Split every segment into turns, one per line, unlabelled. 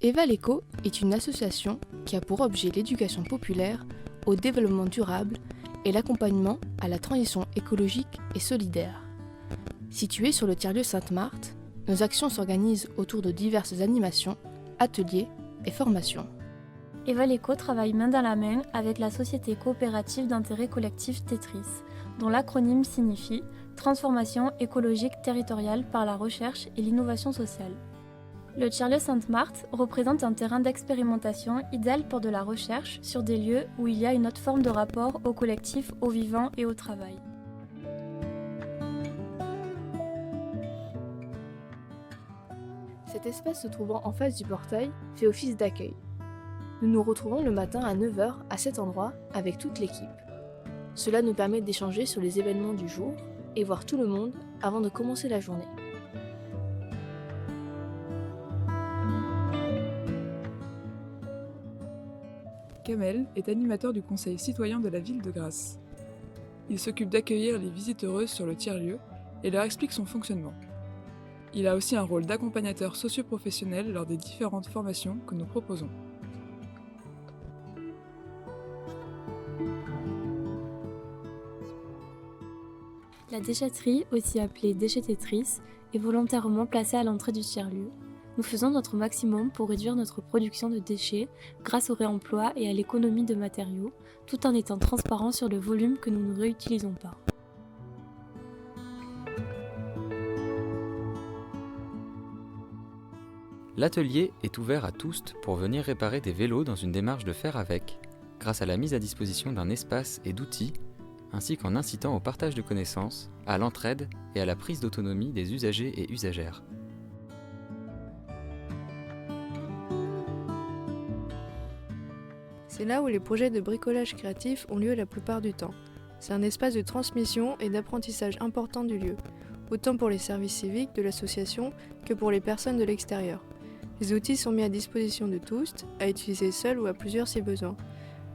Eva-l'Éco est une association qui a pour objet l'éducation populaire au développement durable et l'accompagnement à la transition écologique et solidaire. Située sur le tiers-lieu Sainte-Marthe, nos actions s'organisent autour de diverses animations, ateliers et formations.
Eva-l'Éco travaille main dans la main avec la société coopérative d'intérêt collectif Tetris, dont l'acronyme signifie Transformation écologique territoriale par la recherche et l'innovation sociale. Le tiers-lieu Sainte-Marthe représente un terrain d'expérimentation idéal pour de la recherche sur des lieux où il y a une autre forme de rapport au collectif, au vivant et au travail.
Cet espace se trouvant en face du portail fait office d'accueil. Nous nous retrouvons le matin à 9 h à cet endroit avec toute l'équipe. Cela nous permet d'échanger sur les événements du jour et voir tout le monde avant de commencer la journée.
Kamel est animateur du conseil citoyen de la ville de Grasse. Il s'occupe d'accueillir les visiteuses sur le tiers-lieu et leur explique son fonctionnement. Il a aussi un rôle d'accompagnateur socio-professionnel lors des différentes formations que nous proposons.
La déchetterie, aussi appelée déchettetrice, est volontairement placée à l'entrée du tiers-lieu. Nous faisons notre maximum pour réduire notre production de déchets grâce au réemploi et à l'économie de matériaux, tout en étant transparent sur le volume que nous ne réutilisons pas.
L'atelier est ouvert à tous pour venir réparer des vélos dans une démarche de faire avec, grâce à la mise à disposition d'un espace et d'outils, ainsi qu'en incitant au partage de connaissances, à l'entraide et à la prise d'autonomie des usagers et usagères.
C'est là où les projets de bricolage créatif ont lieu la plupart du temps. C'est un espace de transmission et d'apprentissage important du lieu, autant pour les services civiques de l'association que pour les personnes de l'extérieur. Les outils sont mis à disposition de tous, à utiliser seuls ou à plusieurs si besoin.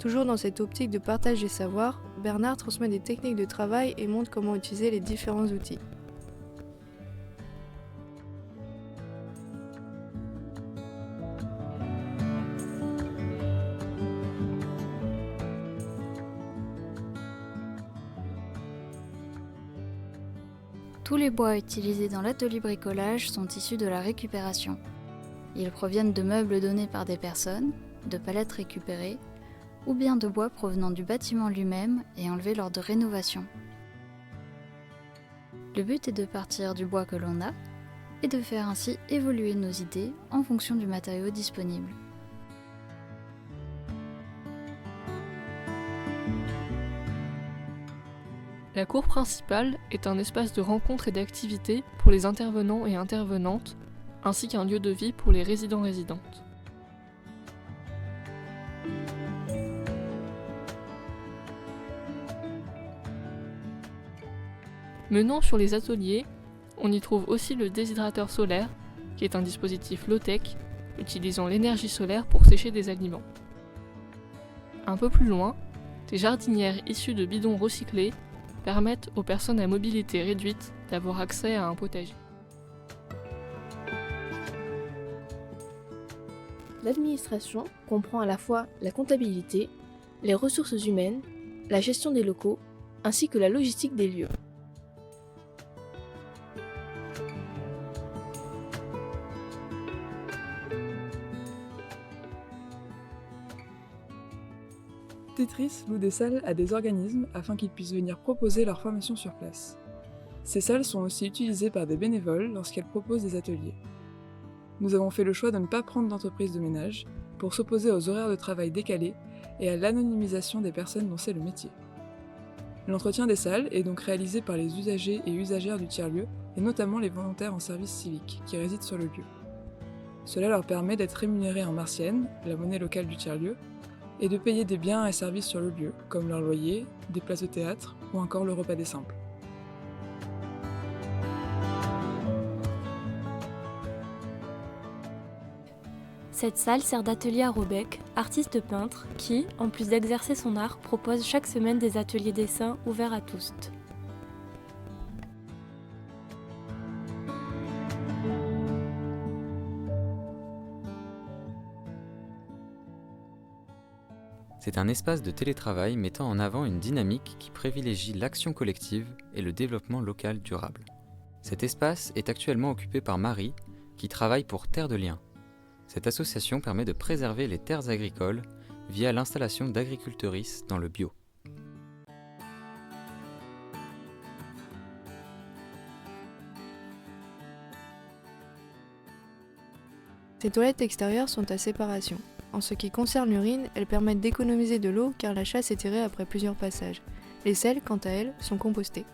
Toujours dans cette optique de partage des savoirs, Bernard transmet des techniques de travail et montre comment utiliser les différents outils.
Tous les bois utilisés dans l'atelier bricolage sont issus de la récupération. Ils proviennent de meubles donnés par des personnes, de palettes récupérées, ou bien de bois provenant du bâtiment lui-même et enlevés lors de rénovation. Le but est de partir du bois que l'on a et de faire ainsi évoluer nos idées en fonction du matériau disponible.
La cour principale est un espace de rencontre et d'activité pour les intervenants et intervenantes, ainsi qu'un lieu de vie pour les résidents-résidentes. Menant sur les ateliers, on y trouve aussi le déshydrateur solaire, qui est un dispositif low-tech utilisant l'énergie solaire pour sécher des aliments. Un peu plus loin, des jardinières issues de bidons recyclés permettent aux personnes à mobilité réduite d'avoir accès à un potager.
L'administration comprend à la fois la comptabilité, les ressources humaines, la gestion des locaux, ainsi que la logistique des lieux.
Tetris loue des salles à des organismes afin qu'ils puissent venir proposer leur formation sur place. Ces salles sont aussi utilisées par des bénévoles lorsqu'elles proposent des ateliers. Nous avons fait le choix de ne pas prendre d'entreprise de ménage pour s'opposer aux horaires de travail décalés et à l'anonymisation des personnes dont c'est le métier. L'entretien des salles est donc réalisé par les usagers et usagères du tiers-lieu et notamment les volontaires en service civique qui résident sur le lieu. Cela leur permet d'être rémunérés en martienne, la monnaie locale du tiers-lieu, et de payer des biens et services sur le lieu, comme leur loyer, des places de théâtre ou encore le repas des simples.
Cette salle sert d'atelier à Robec, artiste peintre, qui, en plus d'exercer son art, propose chaque semaine des ateliers dessin ouverts à tous.
C'est un espace de télétravail mettant en avant une dynamique qui privilégie l'action collective et le développement local durable. Cet espace est actuellement occupé par Marie, qui travaille pour Terre de Liens. Cette association permet de préserver les terres agricoles via l'installation d'agricultrices dans le bio.
Ces toilettes extérieures sont à séparation. En ce qui concerne l'urine, elles permettent d'économiser de l'eau car la chasse est tirée après plusieurs passages. Les selles, quant à elles, sont compostées.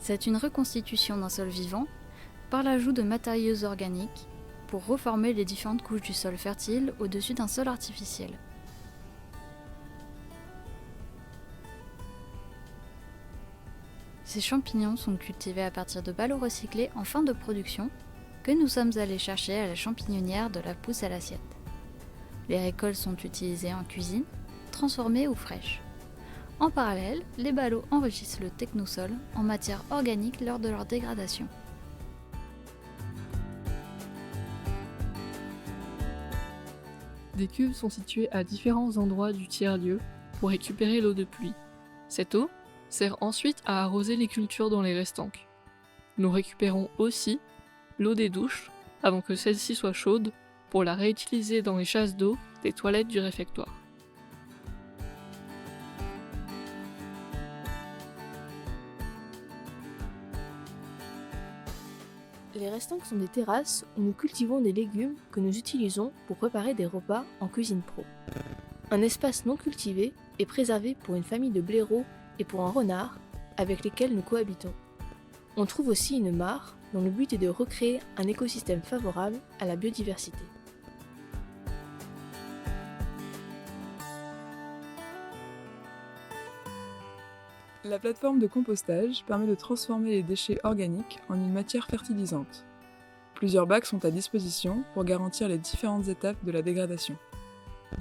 C'est une reconstitution d'un sol vivant par l'ajout de matériaux organiques pour reformer les différentes couches du sol fertile au-dessus d'un sol artificiel. Ces champignons sont cultivés à partir de ballots recyclés en fin de production que nous sommes allés chercher à la champignonnière de la Pousse à l'assiette. Les récoltes sont utilisées en cuisine, transformées ou fraîches. En parallèle, les ballots enrichissent le technosol en matière organique lors de leur dégradation.
Des cuves sont situées à différents endroits du tiers-lieu pour récupérer l'eau de pluie. Cette eau sert ensuite à arroser les cultures dans les restanques. Nous récupérons aussi l'eau des douches avant que celle-ci soit chaude pour la réutiliser dans les chasses d'eau des toilettes du réfectoire.
Les restanques sont des terrasses où nous cultivons des légumes que nous utilisons pour préparer des repas en cuisine pro. Un espace non cultivé est préservé pour une famille de blaireaux et pour un renard avec lesquels nous cohabitons. On trouve aussi une mare dont le but est de recréer un écosystème favorable à la biodiversité.
La plateforme de compostage permet de transformer les déchets organiques en une matière fertilisante. Plusieurs bacs sont à disposition pour garantir les différentes étapes de la dégradation.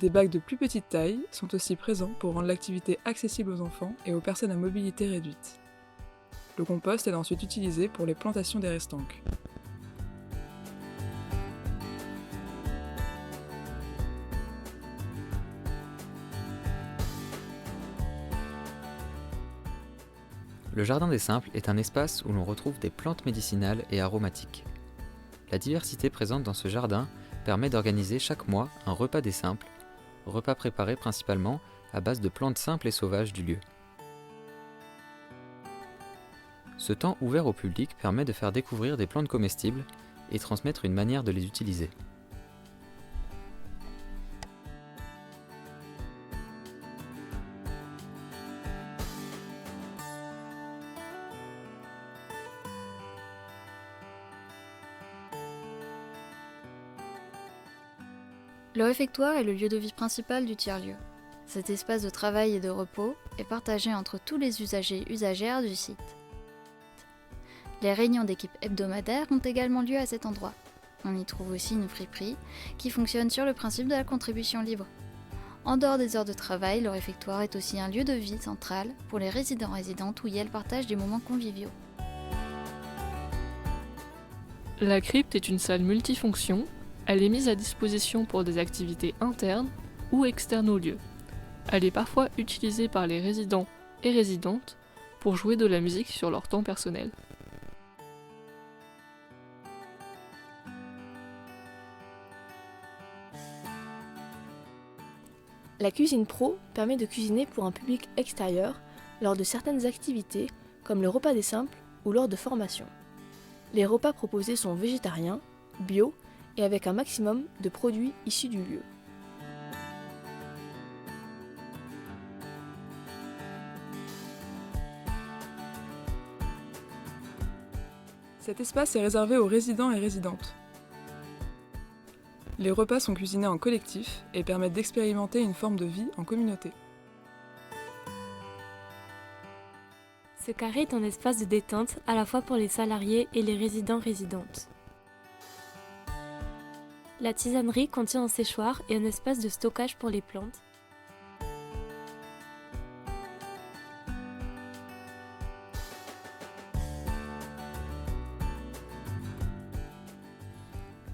Des bacs de plus petite taille sont aussi présents pour rendre l'activité accessible aux enfants et aux personnes à mobilité réduite. Le compost est ensuite utilisé pour les plantations des restanques.
Le Jardin des Simples est un espace où l'on retrouve des plantes médicinales et aromatiques. La diversité présente dans ce jardin permet d'organiser chaque mois un repas des simples, repas préparés principalement à base de plantes simples et sauvages du lieu. Ce temps ouvert au public permet de faire découvrir des plantes comestibles et transmettre une manière de les utiliser.
Le réfectoire est le lieu de vie principal du tiers-lieu. Cet espace de travail et de repos est partagé entre tous les usagers et usagères du site. Les réunions d'équipe hebdomadaires ont également lieu à cet endroit. On y trouve aussi une friperie qui fonctionne sur le principe de la contribution libre. En dehors des heures de travail, le réfectoire est aussi un lieu de vie central pour les résidents-résidentes où elles partagent des moments conviviaux.
La crypte est une salle multifonction. Elle est mise à disposition pour des activités internes ou externes au lieu. Elle est parfois utilisée par les résidents et résidentes pour jouer de la musique sur leur temps personnel.
La cuisine pro permet de cuisiner pour un public extérieur lors de certaines activités comme le repas des simples ou lors de formations. Les repas proposés sont végétariens, bio et avec un maximum de produits issus du lieu.
Cet espace est réservé aux résidents et résidentes. Les repas sont cuisinés en collectif et permettent d'expérimenter une forme de vie en communauté.
Ce carré est un espace de détente à la fois pour les salariés et les résidents-résidentes. La tisanerie contient un séchoir et un espace de stockage pour les plantes.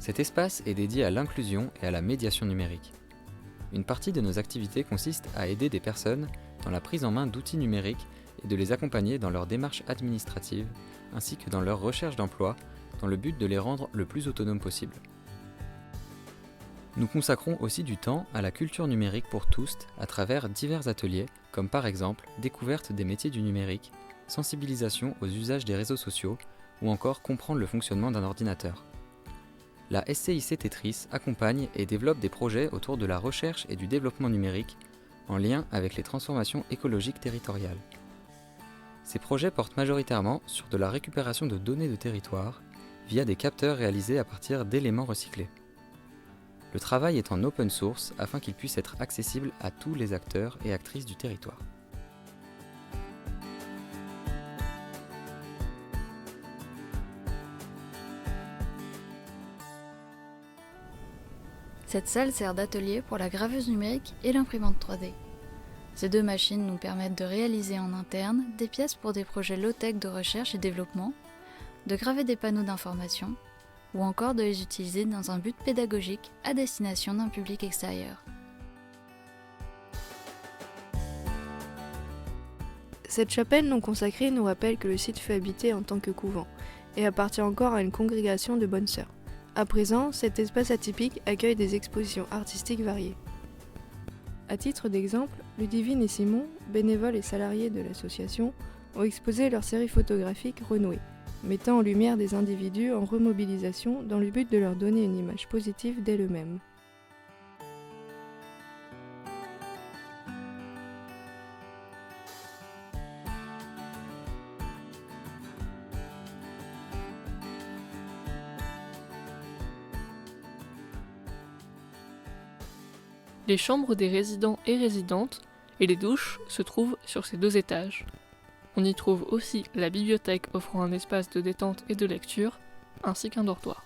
Cet espace est dédié à l'inclusion et à la médiation numérique. Une partie de nos activités consiste à aider des personnes dans la prise en main d'outils numériques et de les accompagner dans leurs démarches administratives ainsi que dans leur recherche d'emploi dans le but de les rendre le plus autonomes possible. Nous consacrons aussi du temps à la culture numérique pour tous à travers divers ateliers comme par exemple découverte des métiers du numérique, sensibilisation aux usages des réseaux sociaux ou encore comprendre le fonctionnement d'un ordinateur. La SCIC Tetris accompagne et développe des projets autour de la recherche et du développement numérique en lien avec les transformations écologiques territoriales. Ces projets portent majoritairement sur de la récupération de données de territoire via des capteurs réalisés à partir d'éléments recyclés. Le travail est en open source afin qu'il puisse être accessible à tous les acteurs et actrices du territoire.
Cette salle sert d'atelier pour la graveuse numérique et l'imprimante 3D. Ces deux machines nous permettent de réaliser en interne des pièces pour des projets low-tech de recherche et développement, de graver des panneaux d'information, ou encore de les utiliser dans un but pédagogique à destination d'un public extérieur.
Cette chapelle non consacrée nous rappelle que le site fut habité en tant que couvent et appartient encore à une congrégation de bonnes sœurs. À présent, cet espace atypique accueille des expositions artistiques variées. À titre d'exemple, Ludivine et Simon, bénévoles et salariés de l'association, ont exposé leur série photographique Renouée, mettant en lumière des individus en remobilisation dans le but de leur donner une image positive d'elles-mêmes.
Les chambres des résidents et résidentes et les douches se trouvent sur ces 2 étages. On y trouve aussi la bibliothèque offrant un espace de détente et de lecture, ainsi qu'un dortoir.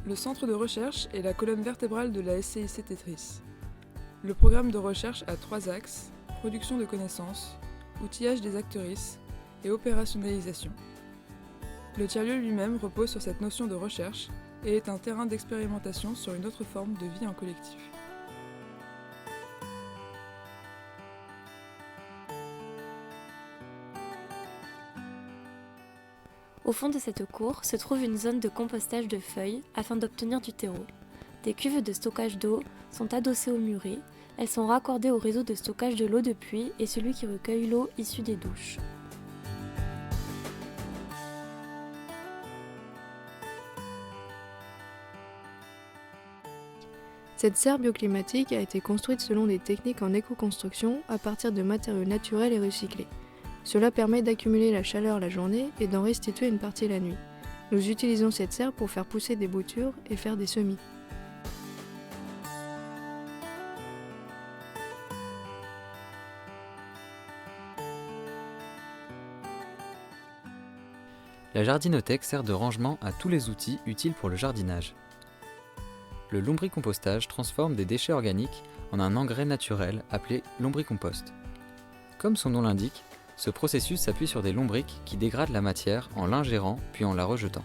Le centre de recherche est la colonne vertébrale de la SCIC Tetris. Le programme de recherche a 3 axes, production de connaissances, outillage des actrices et opérationnalisation. Le tiers-lieu lui-même repose sur cette notion de recherche et est un terrain d'expérimentation sur une autre forme de vie en collectif.
Au fond de cette cour se trouve une zone de compostage de feuilles afin d'obtenir du terreau. Des cuves de stockage d'eau sont adossées au muret. Elles sont raccordées au réseau de stockage de l'eau de pluie et celui qui recueille l'eau issue des douches.
Cette serre bioclimatique a été construite selon des techniques en éco-construction à partir de matériaux naturels et recyclés. Cela permet d'accumuler la chaleur la journée et d'en restituer une partie la nuit. Nous utilisons cette serre pour faire pousser des boutures et faire des semis.
La jardinothèque sert de rangement à tous les outils utiles pour le jardinage. Le lombricompostage transforme des déchets organiques en un engrais naturel appelé lombricompost. Comme son nom l'indique, ce processus s'appuie sur des lombrics qui dégradent la matière en l'ingérant puis en la rejetant.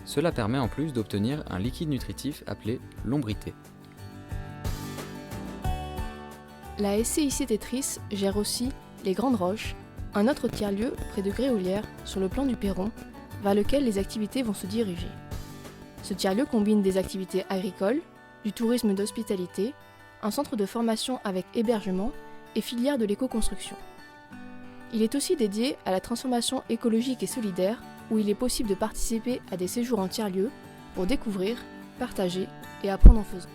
Cela permet en plus d'obtenir un liquide nutritif appelé lombrité.
La SCIC Tetris gère aussi les Grandes Roches, un autre tiers-lieu près de Gréolières, sur le plan du Perron, vers lequel les activités vont se diriger. Ce tiers-lieu combine des activités agricoles, du tourisme d'hospitalité, un centre de formation avec hébergement et filière de l'éco-construction. Il est aussi dédié à la transformation écologique et solidaire, où il est possible de participer à des séjours en tiers-lieu pour découvrir, partager et apprendre en faisant.